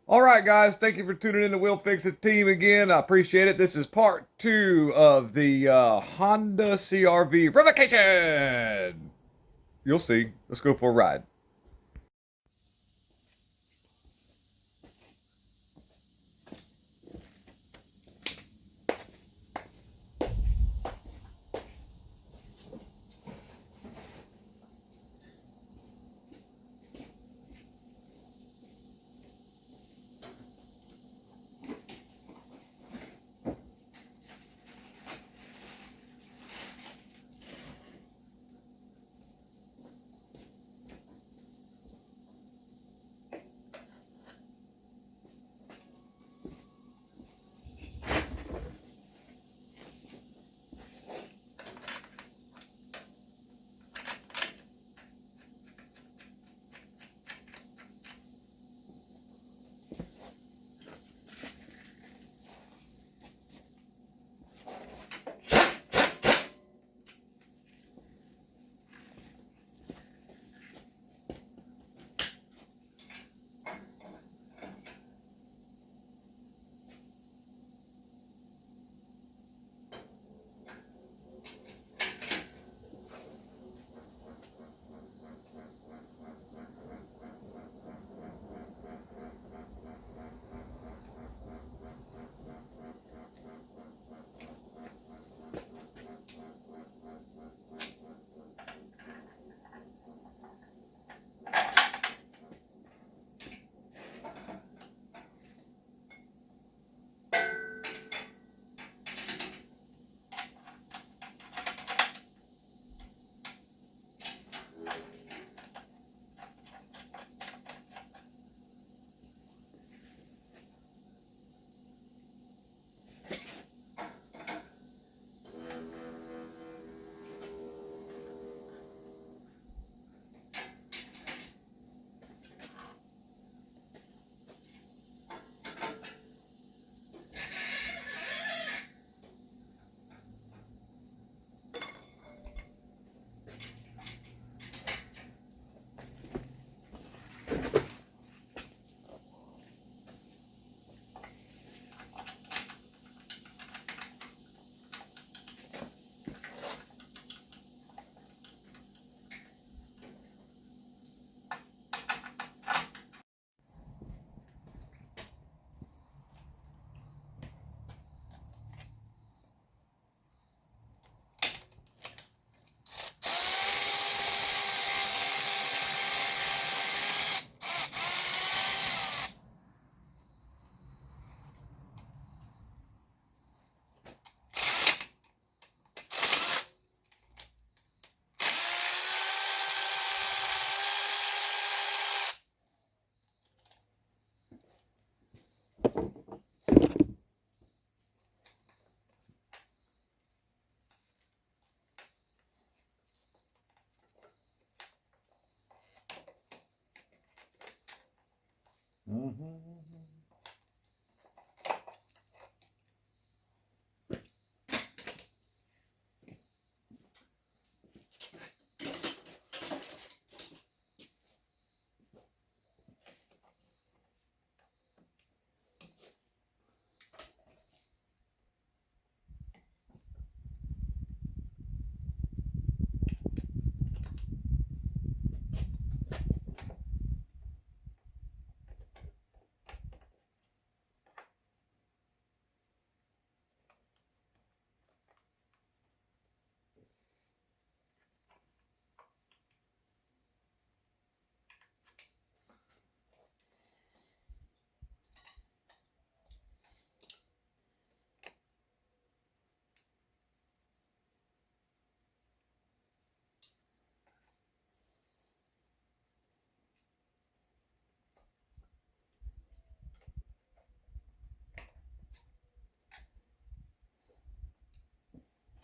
All right, guys. Thank you for tuning in to Will Fix It Team again. I appreciate it. This is part two of the Honda CRV revocation. You'll see. Let's go for a ride.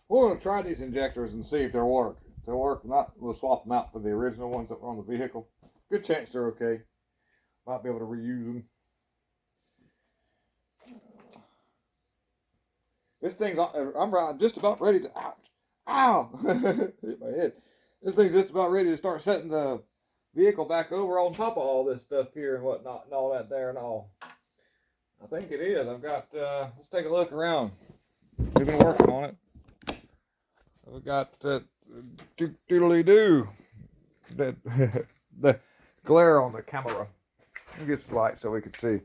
We're going to try these injectors and see if they'll work. If they'll work, not we'll swap them out for the original ones that were on the vehicle. Good chance they're okay. Might be able to reuse them. This thing's, I'm just about ready to, ouch, ow, hit my head. This thing's just about ready to start setting the vehicle back over on top of all this stuff here and whatnot and all that there and all. I think it is. I've got, let's take a look around. We've been working on it. We've got doodly-doo. The glare on the camera. Let me get the light so we can see.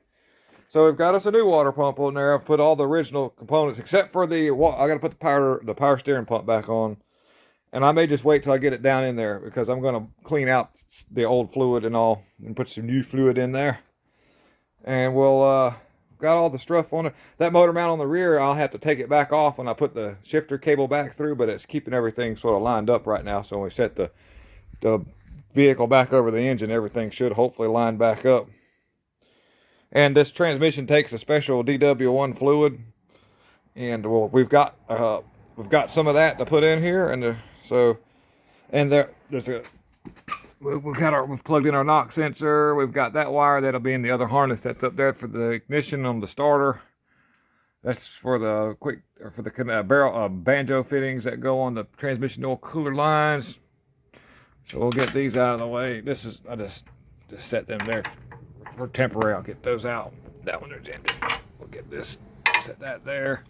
So we've got us a new water pump on there. I've put all the original components except for the, I got to put the power steering pump back on. And I may just wait till I get it down in there because I'm going to clean out the old fluid and all and put some new fluid in there. And we'll, got all the stuff on it. That motor mount on the rear, I'll have to take it back off when I put the shifter cable back through, but it's keeping everything sort of lined up right now. So when we set the vehicle back over the engine, everything should hopefully line back up. And this transmission takes a special DW1 fluid, and well, we've got some of that to put in here, and we've plugged in our knock sensor. We've got that wire that'll be in the other harness that's up there for the ignition on the starter. That's for the barrel banjo fittings that go on the transmission oil cooler lines. So we'll get these out of the way. I just set them there for temporary. I'll get those out. That one is empty. We'll get this, set that there.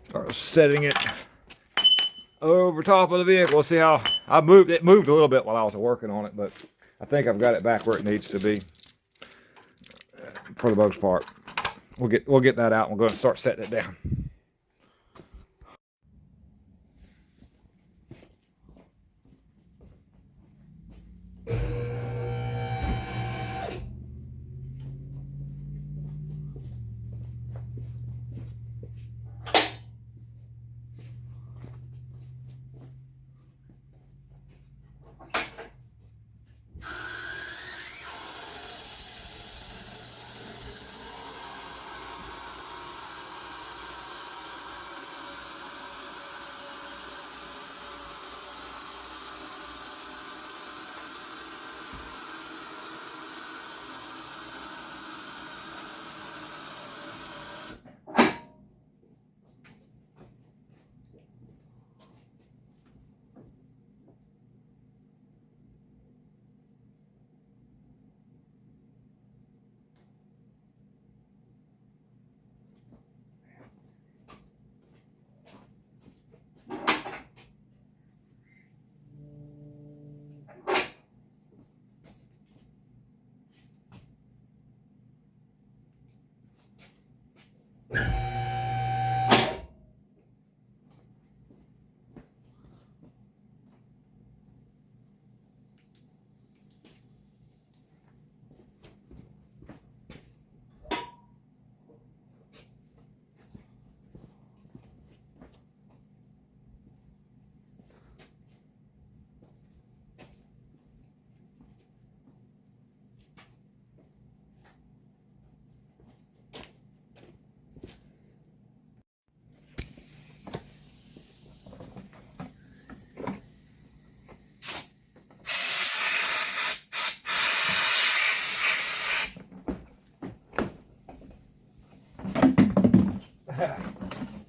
Start setting it over top of the vehicle. We'll see how it moved a little bit while I was working on it, but I think I've got it back where it needs to be for the most part. We'll get that out and we'll go and start setting it down.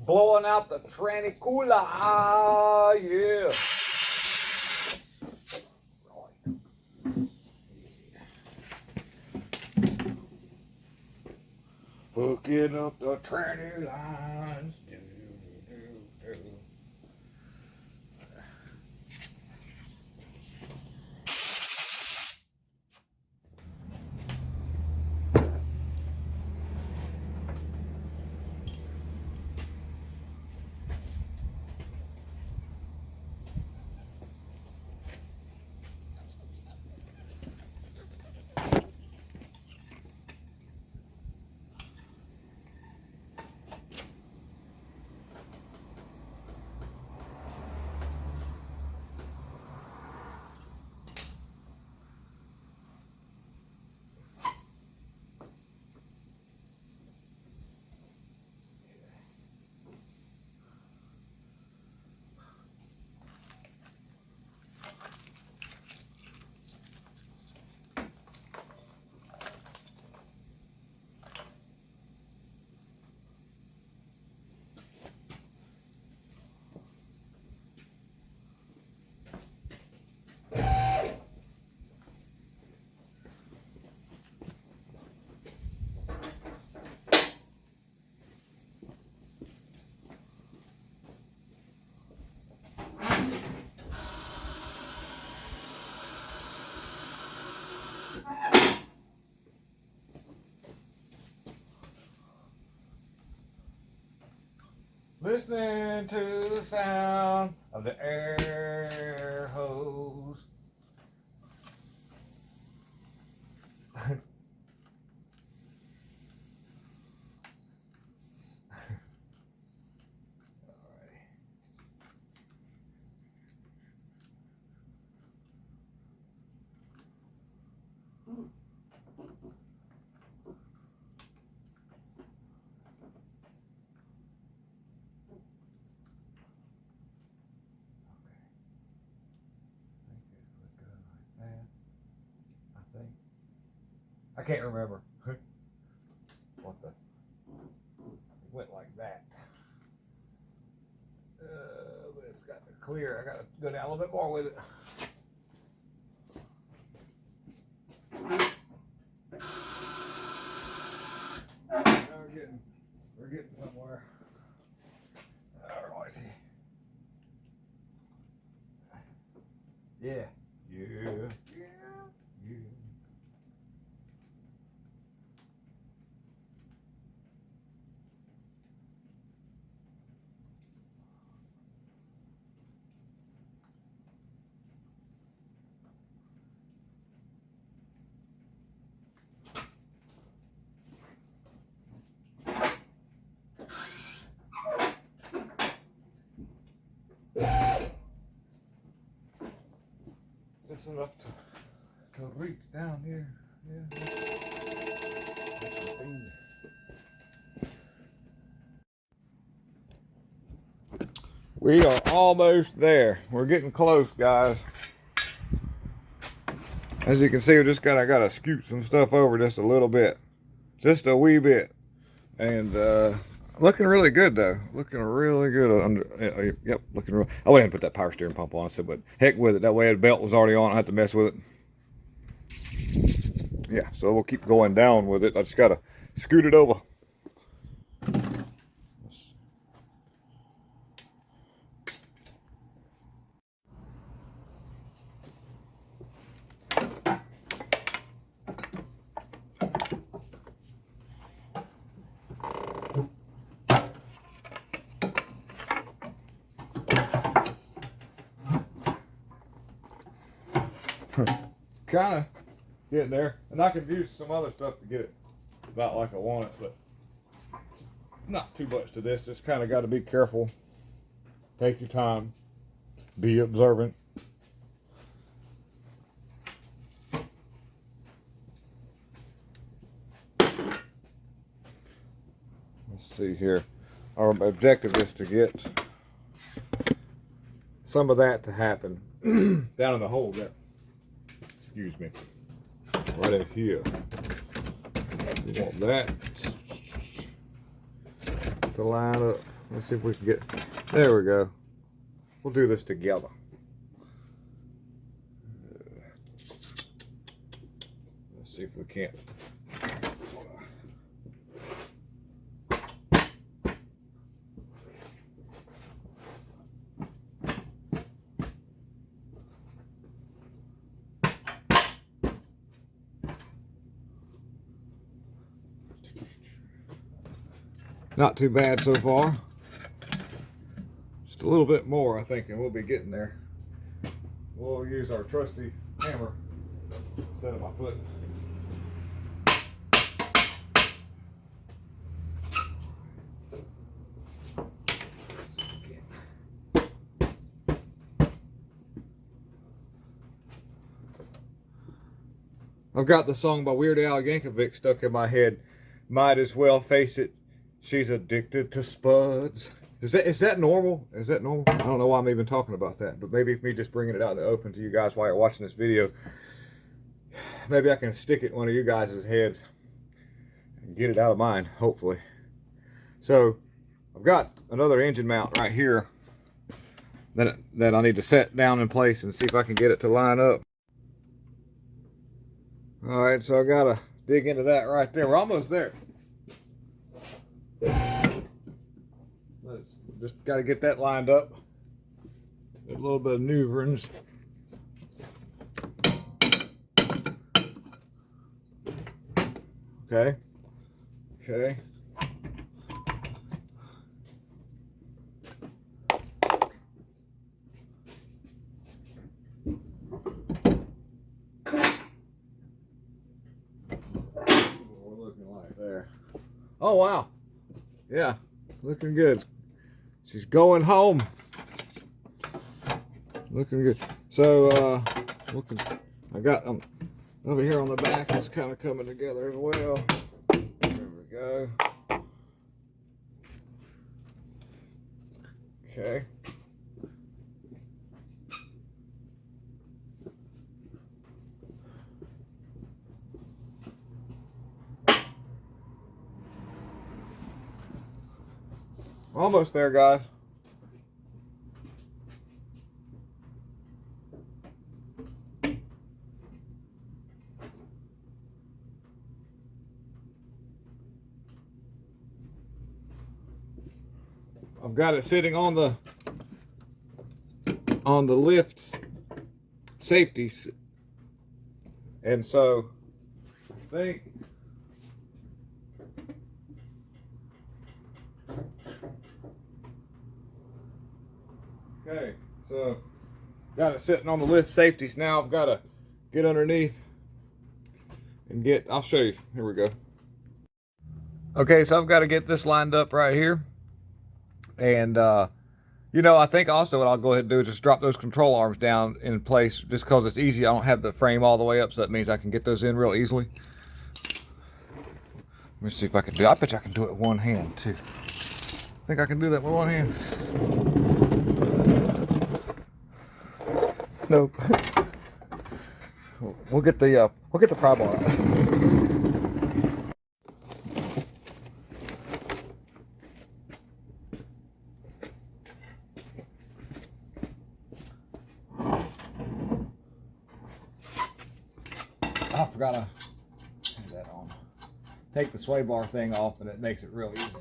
Blowing out the tranny cooler. Ah, yeah. Hooking up the tranny lines. Listening to the sound of the air hose. I can't remember. What the? It went like that. But it's got to clear. I got to go down a little bit more with it. We're getting somewhere. All right. Yeah. Yeah. Yeah. Yeah. Is this enough to reach down here? Yeah. We are almost there. We're getting close, guys. As you can see, I gotta scoot some stuff over just a little bit, just a wee bit, and looking really good though. Looking really good under. Yep, looking real. I went ahead and put that power steering pump on. I said, but heck with it. That way the belt was already on. I don't have to mess with it. Yeah, so we'll keep going down with it. I just gotta scoot it over. Kind of getting there, and I could use some other stuff to get it about like I want it, but not too much to this. Just kind of got to be careful, take your time, be observant. Let's see here. Our objective is to get some of that to happen down in the hole there. Excuse me. Right in here. We want that to line up. Let's see if we can get. There we go. We'll do this together. Let's see if we can't. Not too bad so far. Just a little bit more, I think, and we'll be getting there. We'll use our trusty hammer instead of my foot. I've got the song by Weird Al Yankovic stuck in my head. Might as well face it. She's addicted to spuds. Is that normal? Is that normal? I don't know why I'm even talking about that, but maybe me just bringing it out in the open to you guys while you're watching this video, maybe I can stick it in one of you guys' heads and get it out of mine, hopefully. So I've got another engine mount right here that I need to set down in place and see if I can get it to line up. All right, so I gotta dig into that right there. We're almost there. Let's just got to get that lined up. A little bit of maneuverings. Okay. Okay. Right there. Oh, wow. Yeah, looking good. She's going home. Looking good. So, I got over here on the back. It's kind of coming together as well. There we go. Okay. Almost there, guys. I've got it sitting on the lift safeties, and so I think okay, so got it sitting on the lift safeties. Now I've got to get underneath and get, I'll show you. Here we go. Okay, so I've got to get this lined up right here. And, you know, I think also what I'll go ahead and do is just drop those control arms down in place just because it's easy. I don't have the frame all the way up, so that means I can get those in real easily. Let me see if I can do it. I bet you I can do it with one hand, too. I think I can do that with one hand. Nope. We'll get the pry bar out. I forgot to have that on. Take the sway bar thing off and it makes it real easy.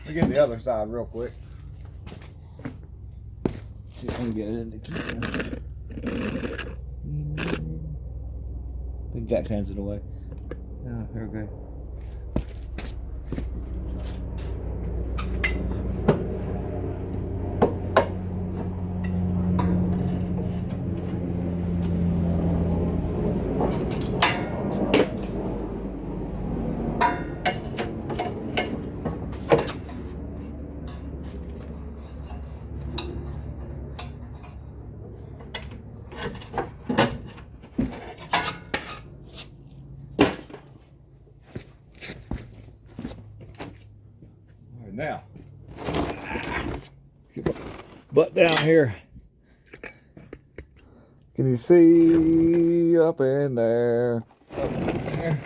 Let me get the other side real quick. Just want to get it in the key. Big Jack's hands it away. Oh, here we go. Now, butt down here. Can you see up in there? Up in there.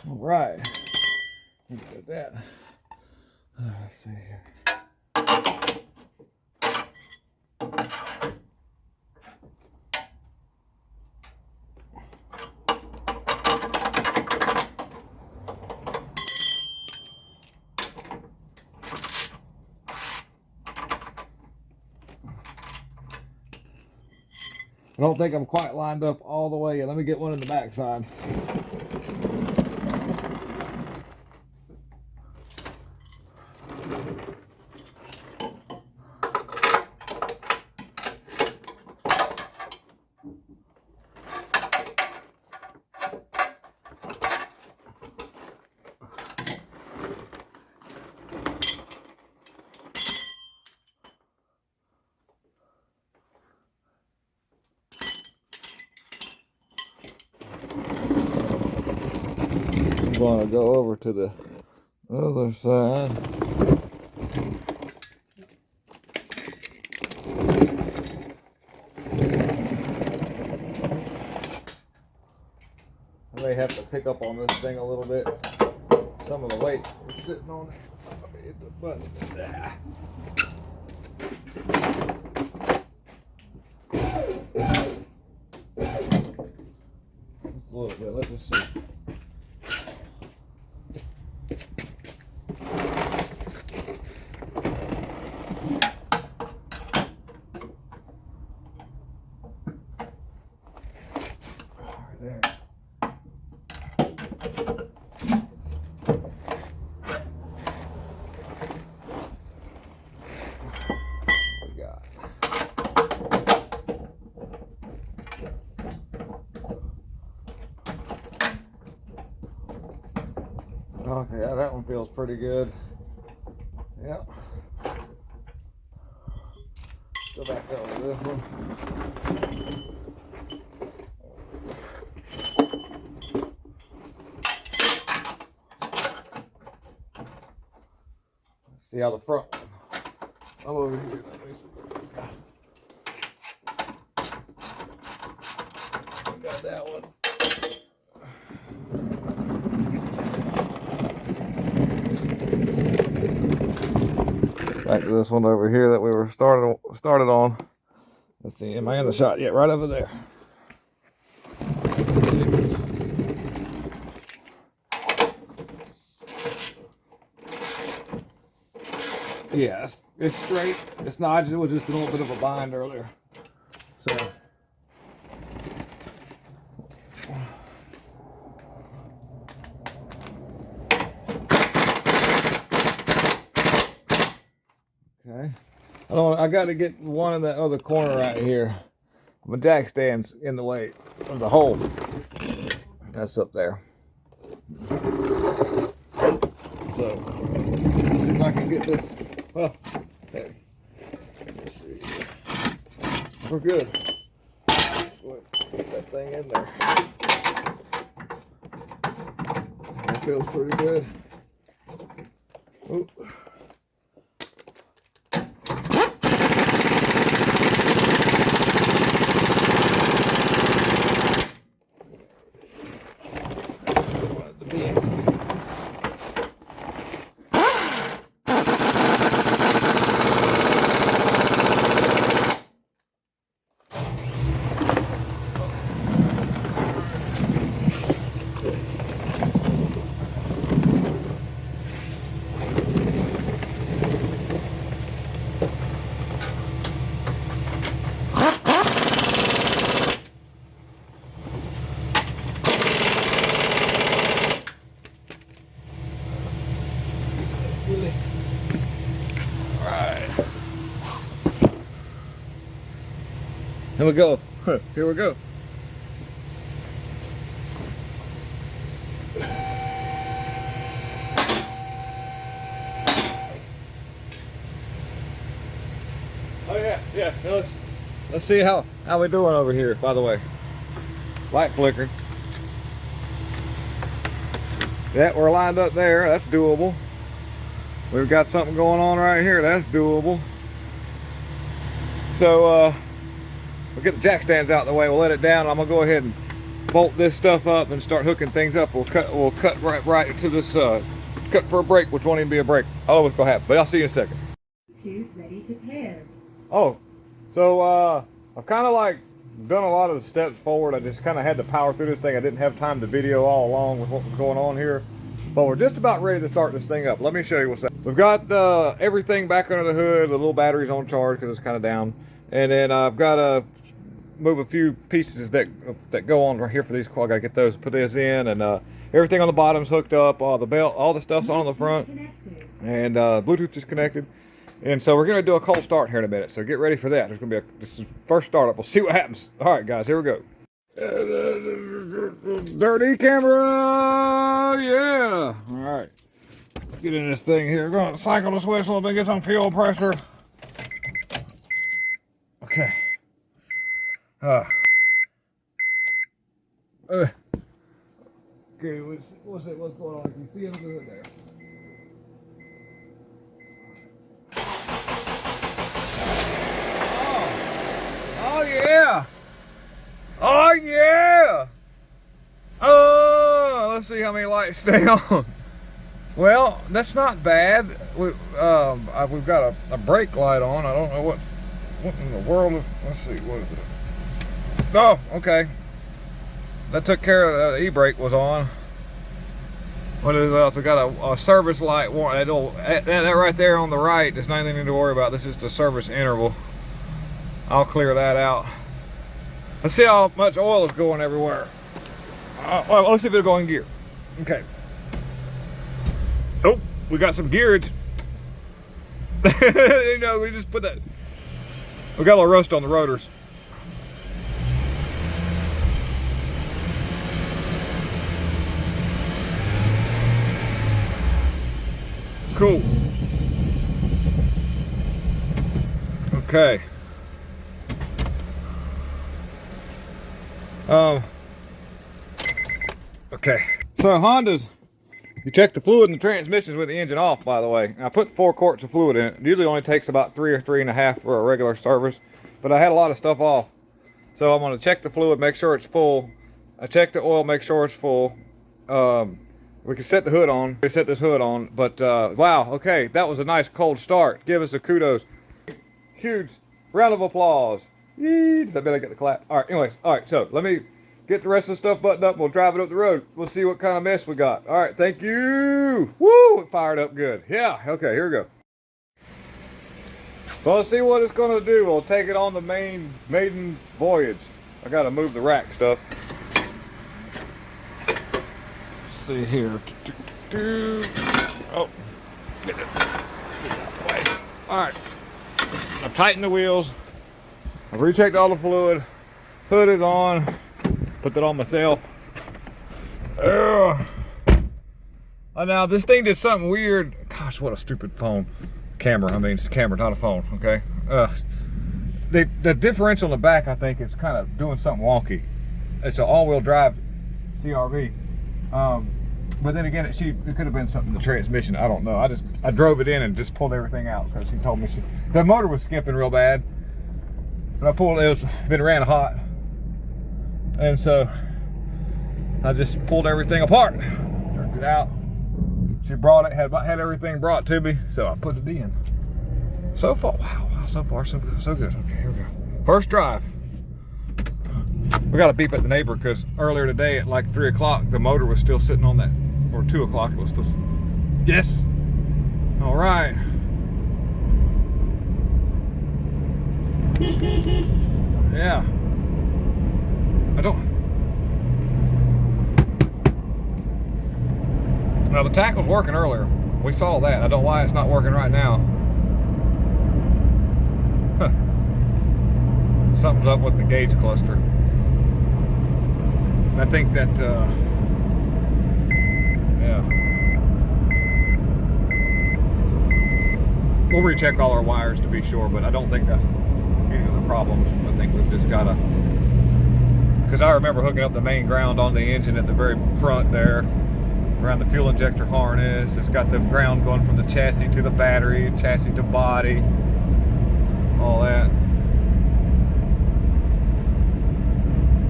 All right. Look at that. Let's see here. I don't think I'm quite lined up all the way. Let me get one in the back side. I'm going to go over to the other side. I may have to pick up on this thing a little bit. Some of the weight is sitting on it. Let me hit the button. Just a little bit. Let's just see. Okay, yeah, that one feels pretty good. Yep. Go back over this one. Let's see how the front one. I'm over here. Got that one. Back to this one over here that we were started on. Let's see, am I in the shot yet? Right over there. Yeah, it's straight. It's not. It was just a little bit of a bind earlier. So. Okay. I got to get one in that other corner right here. My jack stand's in the way of the hole. That's up there. So, see if I can get this. Well, hey, let's see. We're good. Put that thing in there. That feels pretty good. Ooh. Here we go. Here we go. Oh yeah, yeah. Let's see how we doing over here. By the way, light flickering. Yeah, we're lined up there. That's doable. We've got something going on right here. That's doable. So we'll get the jack stands out of the way. We'll let it down. I'm gonna go ahead and bolt this stuff up and start hooking things up. We'll cut right into this cut for a break, which won't even be a break. I don't know what's gonna happen, but I'll see you in a second. Ready to pair. Oh, so I've kind of like done a lot of the steps forward. I just kind of had to power through this thing. I didn't have time to video all along with what was going on here. But we're just about ready to start this thing up. Let me show you what's up. We've got everything back under the hood. The little battery's on charge because it's kind of down. And then I've got to move a few pieces that go on right here for these. I got to get those, put this in, and everything on the bottom's hooked up. All the belt, all the stuff's on the front, and Bluetooth is connected. And so we're going to do a cold start here in a minute. So get ready for that. There's going to be this is first startup. We'll see what happens. All right, guys, here we go. Dirty camera, yeah. All right, get in this thing here. We're going to cycle the switch a little bit, get some fuel pressure. Okay. Okay, what's going on? You can see him good there. Oh yeah! Oh yeah! Oh, let's see how many lights stay on. Well, that's not bad. We've got a brake light on. I don't know what in the world. Let's see, what is it? Oh, okay. That took care of the e-brake was on. What is else? We got a service light warning. That right there on the right. There's nothing to worry about. This is the service interval. I'll clear that out. Let's see how much oil is going everywhere. Well, let's see if it'll go in gear. Okay. Oh, we got some gearage. You know, we just put that. We got a little rust on the rotors. Cool. Okay. Okay. So Hondas, you check the fluid in the transmissions with the engine off, by the way. I put 4 quarts of fluid in it. It usually only takes about 3 or 3.5 for a regular service, but I had a lot of stuff off. So I'm gonna check the fluid, make sure it's full. I check the oil, make sure it's full. We can set the hood on. We set this hood on, but wow, okay, that was a nice cold start. Give us a kudos. Huge round of applause. Yee, does that mean I get the clap? All right, anyways, all right, so let me get the rest of the stuff buttoned up. We'll drive it up the road. We'll see what kind of mess we got. All right, thank you. Woo, it fired up good. Yeah, okay, here we go. So let's see what it's gonna do. We'll take it on the maiden voyage. I gotta move the rack stuff. Let's see here. Oh, get it out of the way. All right, I've tightened the wheels. I've rechecked all the fluid. Hood is on. Put that on myself. Now this thing did something weird. Gosh, what a stupid camera. I mean, it's a camera, not a phone. Okay. The differential in the back, I think, is kind of doing something wonky. It's an all-wheel drive CRV. But then again, it could have been something in the transmission. I don't know. I drove it in and just pulled everything out because he told me the motor was skipping real bad. And I pulled it. Been ran hot. And so I just pulled everything apart, turned it out. She brought it, had everything brought to me, so I put it in. So far, wow, so far so good. Okay, here we go. First drive. We got to beep at the neighbor because earlier today at like 3 o'clock, the motor was still sitting on that, or 2 o'clock, it was still. Yes. All right. Yeah. Now the tackle's working earlier. We saw that. I don't know why it's not working right now. Huh. Something's up with the gauge cluster. I think that, yeah. We'll recheck all our wires to be sure, but I don't think that's any of the problems. I think we've just gotta, because I remember hooking up the main ground on the engine at the very front there, around the fuel injector harness. It's got the ground going from the chassis to the battery, chassis to body, all that.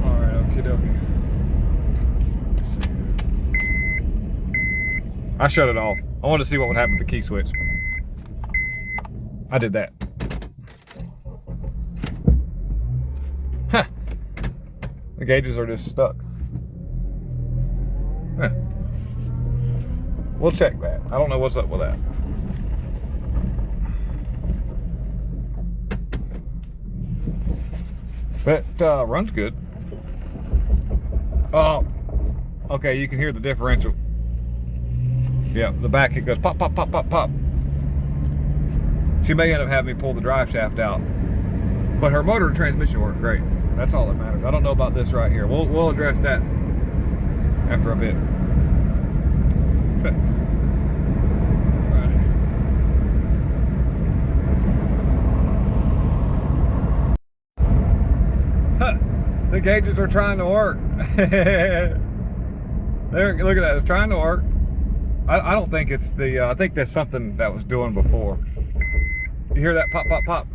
All right, okie dokie. I shut it off. I wanted to see what would happen with the key switch. I did that. Huh. The gauges are just stuck. Huh. We'll check that. I don't know what's up with that. But runs good. Oh, okay, you can hear the differential. Yeah, the back it goes pop, pop, pop, pop, pop. She may end up having me pull the drive shaft out. But her motor and transmission work great. That's all that matters. I don't know about this right here. We'll address that after a bit. The gauges are trying to work. There, look at that. It's trying to work. I don't think it's the. I think that's something that was doing before. You hear that pop, pop, pop?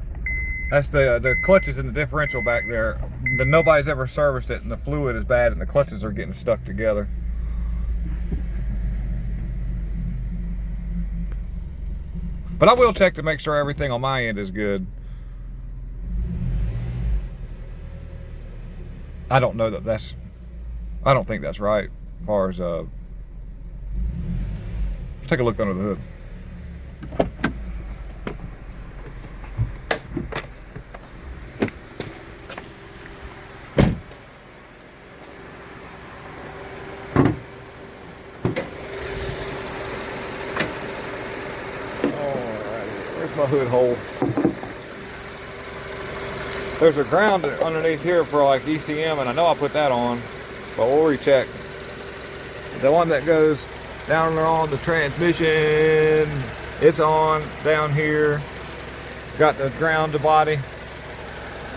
That's the clutches in the differential back there. Nobody's ever serviced it, and the fluid is bad, and the clutches are getting stuck together. But I will check to make sure everything on my end is good. I don't know that that's. I don't think that's right. As far as let's take a look under the hood. My hood hole. There's a ground underneath here for like ECM, and I know I put that on, but we'll recheck. The one that goes down there on the transmission, It's on down here. Got the ground to body.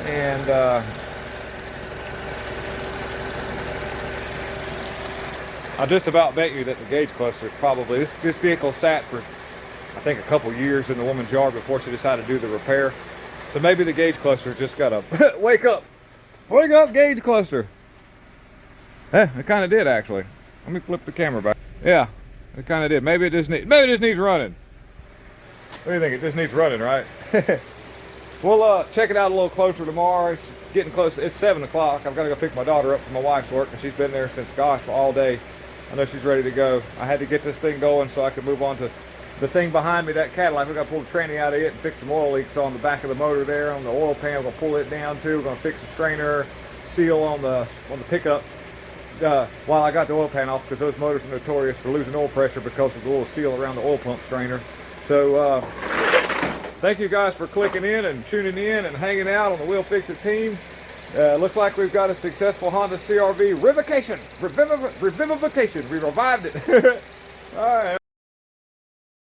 And I'll just about bet you that the gauge cluster is probably, this vehicle sat for, I think, a couple years in the woman's yard before she decided to do the repair. So maybe the gauge cluster just got a, wake up gauge cluster. It kind of did actually. Let me flip the camera back. Yeah, it kind of did. Maybe it just needs running. What do you think? It just needs running, right? We'll check it out a little closer tomorrow. It's getting close. It's 7 o'clock. I've got to go pick my daughter up from my wife's work, and she's been there since, gosh, all day. I know she's ready to go. I had to get this thing going so I could move on to the thing behind me, that Cadillac. We're going to pull the tranny out of it and fix some oil leaks on the back of the motor there, on the oil pan. We're going to pull it down too. We're going to fix the strainer seal on the pickup while I got the oil pan off, because those motors are notorious for losing oil pressure because of the little seal around the oil pump strainer. So thank you guys for clicking in and tuning in and hanging out on the Will Fix It team. Looks like we've got a successful Honda CR-V revivification. We revived it. All right.